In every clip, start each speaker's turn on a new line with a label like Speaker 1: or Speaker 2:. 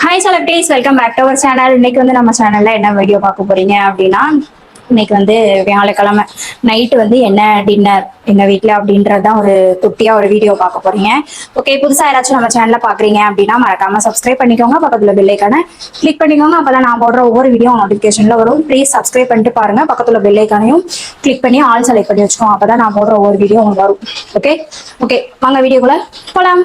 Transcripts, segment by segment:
Speaker 1: Hi selectees, welcome back to our channel. இன்னைக்கு வந்து நம்ம சேனல்ல என்ன வீடியோ பார்க்க போறீங்க அப்படின்னா, இன்னைக்கு வந்து வியாழக்கிழமை நைட்டு வந்து என்ன டின்னர் எங்க வீட்டில் அப்படின்றதான் ஒரு குட்டியா ஒரு வீடியோ பார்க்க போறீங்க. ஓகே, புதுசா யாராச்சும் நம்ம சேனல்ல பாக்குறீங்க அப்படின்னா மறக்காம சப்ஸ்கிரைப் பண்ணிக்கோங்க, பக்கத்துல பெல் ஐக்கானை கிளிக் பண்ணிக்கோங்க. அப்பதான் நான் போடுற ஒவ்வொரு வீடியோ நோட்டிபிகேஷன்ல வரும். ப்ளீஸ் சப்ஸ்கிரைப் பண்ணிட்டு பாருங்க, பக்கத்துல பெல் ஐக்கானையும் கிளிக் பண்ணி ஆல் செலக்ட் பண்ணி வச்சுக்கோங்க. அப்பதான் நான் போடுற ஒவ்வொரு வீடியோ உங்களுக்கு வரும். ஓகே ஓகே, வாங்க வீடியோக்குள்ள போலாம்.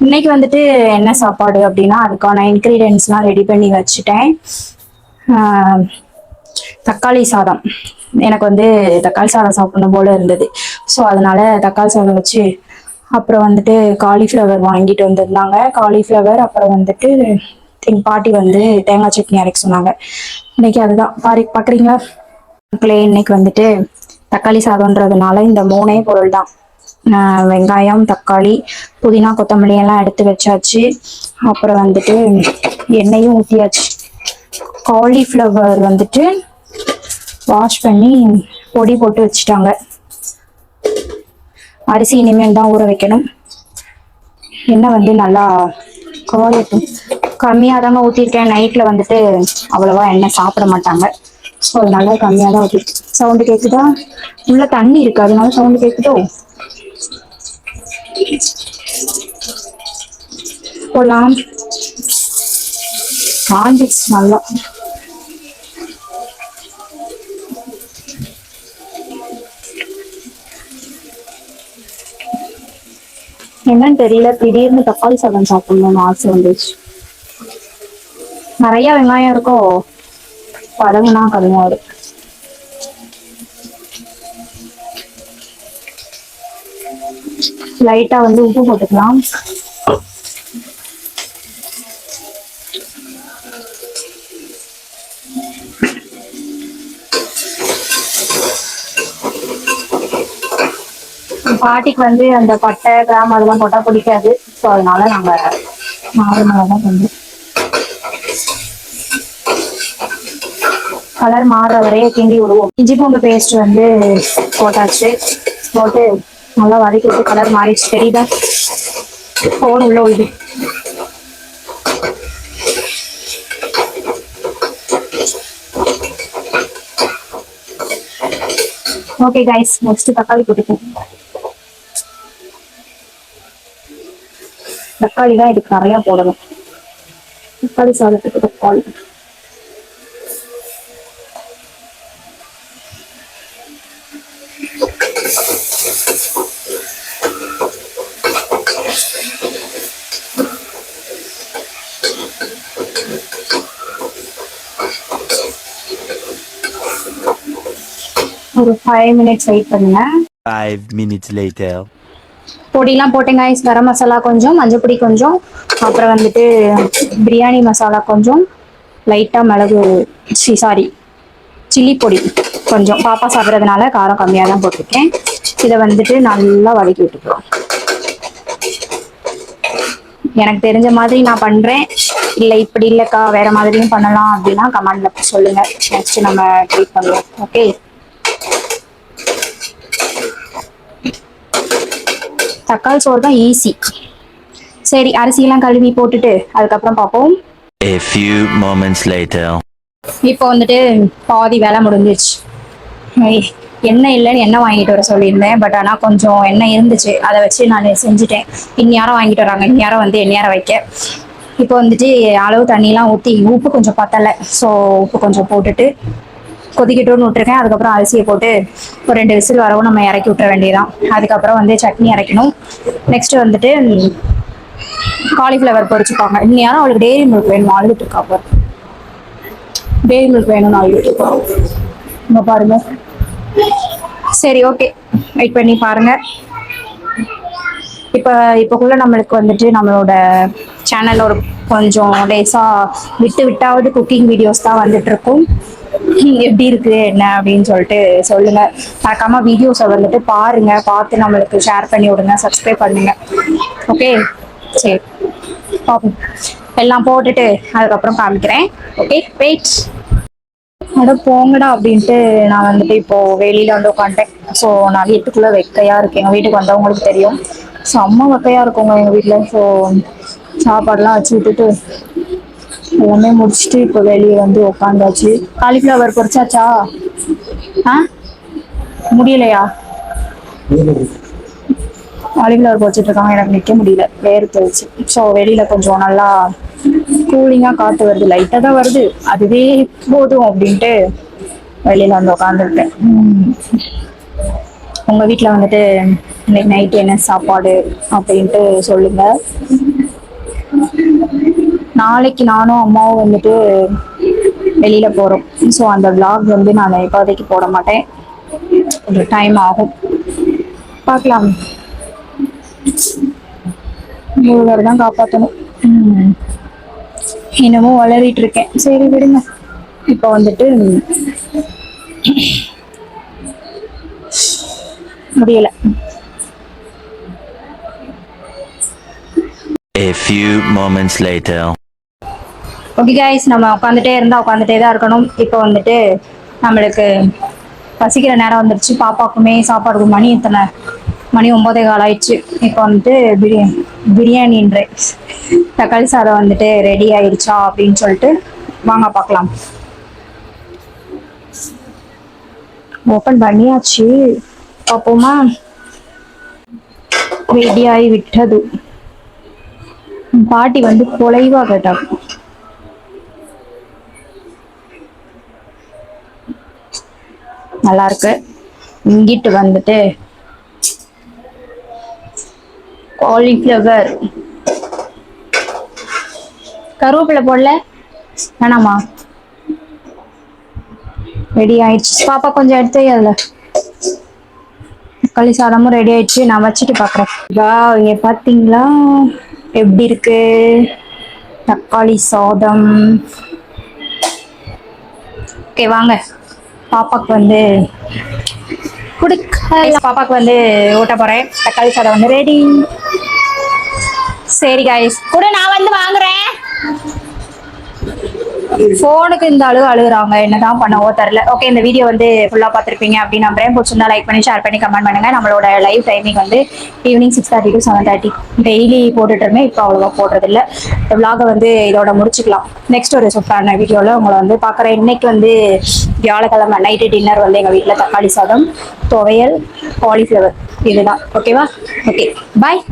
Speaker 1: இன்னைக்கு வந்துட்டு என்ன சாப்பாடு அப்படின்னா, அதுக்கான இன்கிரீடியன்ஸ்லாம் ரெடி பண்ணி வச்சுட்டேன். தக்காளி சாதம். எனக்கு வந்து தக்காளி சாதம் சாப்பிடணும் போல இருந்தது. ஸோ அதனால தக்காளி சாதம் வச்சு, அப்புறம் வந்துட்டு காலிஃப்ளவர் வாங்கிட்டு வந்திருந்தாங்க. காலிஃப்ளவர், அப்புறம் வந்துட்டு என் பாட்டி வந்து தேங்காய் சட்னி அரைக்க சொன்னாங்க. இன்னைக்கு அதுதான் பாக்குறீங்களா. இன்னைக்கு வந்துட்டு தக்காளி சாதம்ன்றதுனால இந்த மூணே பொருள் தான். வெங்காயம், தக்காளி, புதினா, கொத்தமல்லி எல்லாம் எடுத்து வச்சாச்சு. அப்புறம் வந்துட்டு எண்ணெயும் ஊற்றியாச்சு. காலிஃப்ளவர் வந்துட்டு வாஷ் பண்ணி பொடி போட்டு வச்சுட்டாங்க. அரிசி இனிமேல் தான் ஊற வைக்கணும். எண்ணெய் வந்து நல்லா காயட்டும். கம்மியாக தாங்க ஊற்றிருக்கேன். நைட்டில் வந்துட்டு அவ்வளவா எண்ணெய் சாப்பிட மாட்டாங்க. ஸோ அதனால கம்மியாக தான் ஊற்றி. சவுண்டு கேட்குதா? உள்ள தண்ணி இருக்கு, அதனால சவுண்டு கேட்குதோ. போலாம். காஞ்சிச்சு நல்லா. என்னன்னு தெரியல, திடீர்னு தக்காளி சாதம் சாப்பிடணும்னு ஆசை வந்துச்சு. நிறைய வெங்காயம் இருக்கோ, பதகுனா கருமாறு. லைட்டா வந்து உப்பு போட்டுக்கலாம். பாட்டிக்கு வந்து அந்த பட்டை கிராமம் அதெல்லாம் போட்டா பிடிக்காது. ஸோ அதனால நாங்க நார்மலாக தான் பண்ணுவோம். கலர் மாறுற வரைய கிண்டி விடுவோம். இஞ்சி பூண்டு பேஸ்ட் வந்து போட்டாச்சு. போட்டு நல்லா வதக்கி விட்டு கலர் மாறிடுச்சு. தெரியுதா? போன் உள்ள விடுது. ஓகே கைஸ், நெக்ஸ்ட் தக்காளி போட்டுக்கோங்க. தக்காளி தான் இதுக்கு நிறைய போடணும். தக்காளி சாதத்துக்கு தக்காளி. ஒரு 5 minutes வெயிட் பண்ணுங்க.
Speaker 2: 5 minutes later.
Speaker 1: பொடியெல்லாம் போட்டேங்க. கரம் மசாலா கொஞ்சம், மஞ்சள் பொடி கொஞ்சம், அப்புறம் வந்துட்டு பிரியாணி மசாலா கொஞ்சம், லைட்டா மிளகு சாரி சில்லி பொடி கொஞ்சம். பாப்பா சாப்பிட்றதுனால காரம் கம்மியாக தான் போட்டிருக்கேன். இதை வந்துட்டு நல்லா வதக்கி விட்டுக்கிறோம். எனக்கு தெரிஞ்ச மாதிரி நான் பண்றேன். இல்லை இப்படி இல்லைக்கா வேற மாதிரியும் பண்ணலாம் அப்படின்னா கமெண்ட்ல சொல்லுங்க. நெக்ஸ்ட் நம்ம ட்ரை பண்ணுவோம். ஓகே, தக்காளி சோறு தான் ஈஸி. சரி, அரிசியெல்லாம் கழுவி போட்டுட்டு அதுக்கப்புறம் பார்ப்போம்.
Speaker 2: A few moments later.
Speaker 1: இப்போ வந்துட்டு பாதி வேலை முடிஞ்சிச்சு. எண்ணெய் இல்லைன்னு எண்ணெய் வாங்கிட்டு வர சொல்லியிருந்தேன். பட் ஆனால் கொஞ்சம் எண்ணெய் இருந்துச்சு, அதை வச்சு நான் செஞ்சுட்டேன். இந்நேரம் வாங்கிட்டு வராங்க, இந்நேரம் வந்து எண்ணெயாரம் வைக்க. இப்போ வந்துட்டு அளவு தண்ணியெலாம் ஊற்றி உப்பு கொஞ்சம் பத்தலை. ஸோ உப்பு கொஞ்சம் போட்டுட்டு கொதிக்கட்டும்னு விட்டுருக்கேன். அதுக்கப்புறம் அரிசியை போட்டு ஒரு 2 விசில் வரவும் நம்ம இறக்கி விட்டுற வேண்டியதான். அதுக்கப்புறம் வந்து சட்னி அரைக்கணும். நெக்ஸ்ட் வந்துட்டு காலிஃப்ளவர் பொரிச்சுப்பாங்க. இந்நேரம் அவளுக்கு டெய்ரி மில்க் வேணும், அழுதுட்டு இருக்காப்ப. டெய்ரி மில்க் வேணும்னு அழுதுட்டு இருக்காங்க. இங்க பாருங்க. சரி, ஓகே, வெயிட் பண்ணி பாருங்க. இப்போக்குள்ள நம்மளுக்கு வந்துட்டு நம்மளோட சேனல்ல ஒரு கொஞ்சம் டேஸா விட்டு விட்டாவது குக்கிங் வீடியோஸ் தான் வந்துட்டு இருக்கும். எப்படி இருக்கு என்ன அப்படின்னு சொல்லிட்டு சொல்லுங்க. மறக்காம வீடியோஸை வந்துட்டு பாருங்க, பார்த்து நம்மளுக்கு ஷேர் பண்ணி விடுங்க, சப்ஸ்கிரைப் பண்ணுங்க. ஓகே, சரி. பாப்போம். எல்லாம் போட்டுட்டு அதுக்கப்புறம் காமிக்கிறேன். Okay wait. அட போங்கடா அப்படின்ட்டு நான் வந்துட்டு இப்போ வெளியில வந்து உட்காந்துட்டேன். ஸோ நான் வீட்டுக்குள்ள வெக்கையா இருக்கு. எங்க வீட்டுக்கு வந்தவங்களுக்கு தெரியும். செம்ம வெக்கையா இருக்குங்க எங்க வீட்டுல. ஸோ சாப்பாடுலாம் வச்சு விட்டுட்டு எல்லாமே முடிச்சுட்டு இப்போ வெளியே வந்து உட்காந்தாச்சு. காலிஃப்ளவர் பொரிச்சாச்சா? ஆ முடியலையா? காலிஃப்ளவர் பொரிச்சிட்டு இருக்காங்க. எனக்கு நிற்க முடியல, வேர்த்துருச்சு. ஸோ வெளியில கொஞ்சம் நல்லா கூலிங்காக காற்று வருது, லைட்டாக தான் வருது, அதுவே போதும் அப்படின்ட்டு வெளியில வந்து உட்காந்துருக்கேன். உங்க வீட்டில் வந்துட்டு இன்னைக்கு நைட்டு என்ன சாப்பாடு அப்படின்ட்டு சொல்லுங்க. நாளைக்கு நானும் அம்மாவும் வந்துட்டு வெளியில போறோம். ஸோ அந்த vlog வந்து நான் இப்போதைக்கு போட மாட்டேன், கொஞ்சம் டைம் ஆகும், பார்க்கலாம். முழுவர் தான் காப்பாற்றணும். இன்னமும் வளரிட்டு இருக்கேன். சரி விடுங்க. இப்போ வந்துட்டு முடியல.
Speaker 2: A few moments later.
Speaker 1: Okay guys, நம்ம உட்காந்துட்டே தான் இருக்கணும். இப்போ வந்துட்டு நம்மளுக்கு பசிக்கிற நேரம் வந்துருச்சு. பாப்பாக்குமே சாப்பாடு மணி எத்தனை மணி 9:15 ஆயிடுச்சு. இப்போ வந்துட்டு பிரியாணின்ற தக்காளி சாதம் வந்துட்டு ரெடி ஆயிடுச்சா அப்படின்னு சொல்லிட்டு வாங்க பார்க்கலாம். ஓப்பன் பண்ணியாச்சு, பார்ப்போமா? ரெடி ஆகி விட்டது. பாட்டி வந்து குலைவா கேட்டாங்க. நல்லா இருக்கு. இங்கிட்டு வந்துட்டு காலிஃப்ளவர், கருவேப்பிலை போடல வேணாமா? ரெடி ஆயிடுச்சு. பாப்பா கொஞ்சம் எடுத்து அதுல. தக்காளி சாதமும் ரெடி ஆயிடுச்சு. நான் வச்சுட்டு பாக்குறேன். இங்க பாத்தீங்களா எப்படி இருக்கு தக்காளி சாதம்? ஓகே வாங்க பாப்பாக்கு வந்து பாப்பாக்கு வந்து ஊட்ட போறேன். தக்காளி சாதம் வந்து ரெடி. சரி கைஸ், கூட நான் வந்து வாங்குறேன். போனுக்கு இந்த அழுகுறாங்க, என்னதான் பண்ணவோ தெரியல. ஓகே, இந்த வீடியோ வந்து ஃபுல்லா பார்த்துருப்பீங்க அப்படின்னு நம்புறேன். பிடிச்சிருந்தா லைக் பண்ணி ஷேர் பண்ணி கமெண்ட் பண்ணுங்க. நம்மளோட லைவ் டைமிங் வந்து ஈவினிங் 6:30 to 7:30 டெய்லி போட்டுட்டு இருந்தேன். இப்போ அவ்வளோவா போடுறது இல்லை. இந்த விளாகை வந்து இதோட முடிச்சுக்கலாம். நெக்ஸ்ட் ஒரு சூப்பரான வீடியோவில் உங்களை வந்து பார்க்குறேன். இன்னைக்கு வந்து வியாழக்கிழமை நைட்டு டின்னர் வந்து எங்கள் வீட்டில் தக்காளி சாதம், துவையல், காலிஃப்ளவர், இதுதான். ஓகேவா? Okay bye.